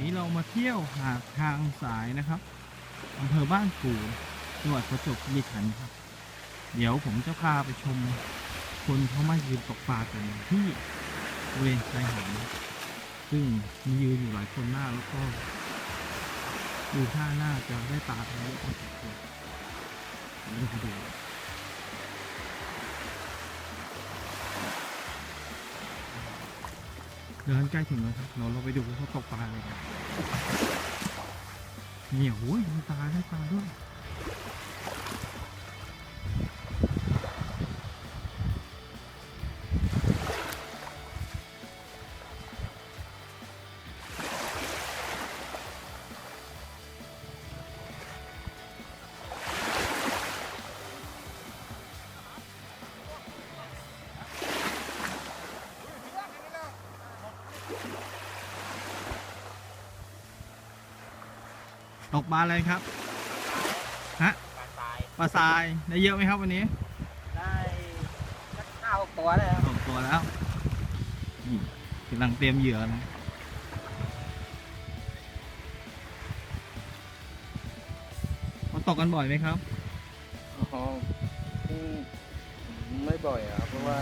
นี้เรามาเที่ยวหาดทางสายนะครับอำเภอบ้านกู่จังหวัดประจวบคีรีขันธ์ครับเดี๋ยวผมจะพาไปชมคนเขามายืนตกปลากันที่บริเวณชายหาดซึ่งมียืนอยู่หลายคนมากแล้วก็ดูท่าน่าจะได้ปลาไปเยอะพอสมควรเดี๋ยวเราไปดูเดินใกล้ถึงแล้วครับเราไปดูเขาตกปลาอะไรกันเนี่ยโอ้ยมีปลาได้ปลาด้วยตกปลาอะไรครับฮะปลาทรายได้เยอะไหมครับวันนี้ได้สัก5-6 ตัวเลยครับ 6 ตัวแล้วนี่กำลังเตรียมเหยื่อนะมาตกกันบ่อยไหมครับ อ๋อไม่บ่อยครับเพราะว่า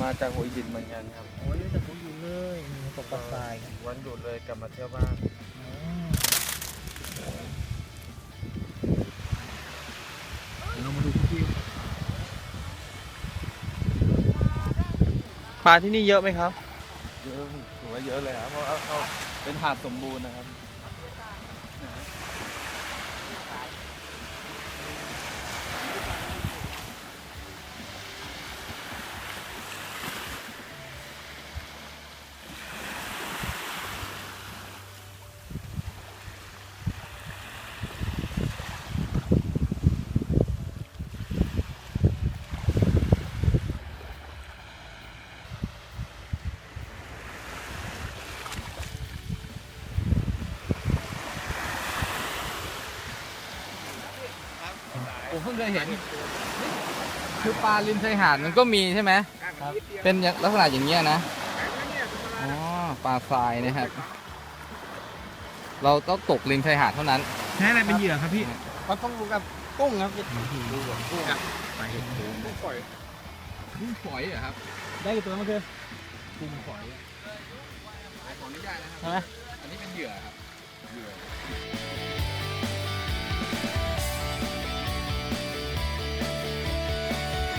มาจากหัวหินเหมือนกันครับ โอ้ยแต่ผมอยู่เลยตกปลาทรายครับ วันหยุดเลยกลับมาเที่ยวบ้าน เดี๋ยวเรามาดูพี่ ปลาที่นี่เยอะไหมครับเยอะถือว่าเยอะเลยครับเพราะว่าเขาเป็นหาดสมบูรณ์นะครับผมเพิ่งเคยเห็นคือปลาริมชายหาดมันก็มีใช่ไหมครับเป็นลักษณะอย่างเงี้ยนะอ๋อปลาทรายนะครับ เราต้องตกริมชายหาดเท่านั้น ใช้อะไรเป็นเหยื่อครับพี่ มันต้องดูกับกุ้งครับ กุ้งไปเห็นกุ้ง กุ้งฝอยกุ้งฝอยเหรอครับ ได้กี่ตัวเมื่อคืน กุ้งฝอยขออนุญาตนะครับ ใช่ไหม อันนี้เป็นเหยื่อครับเหยื่อ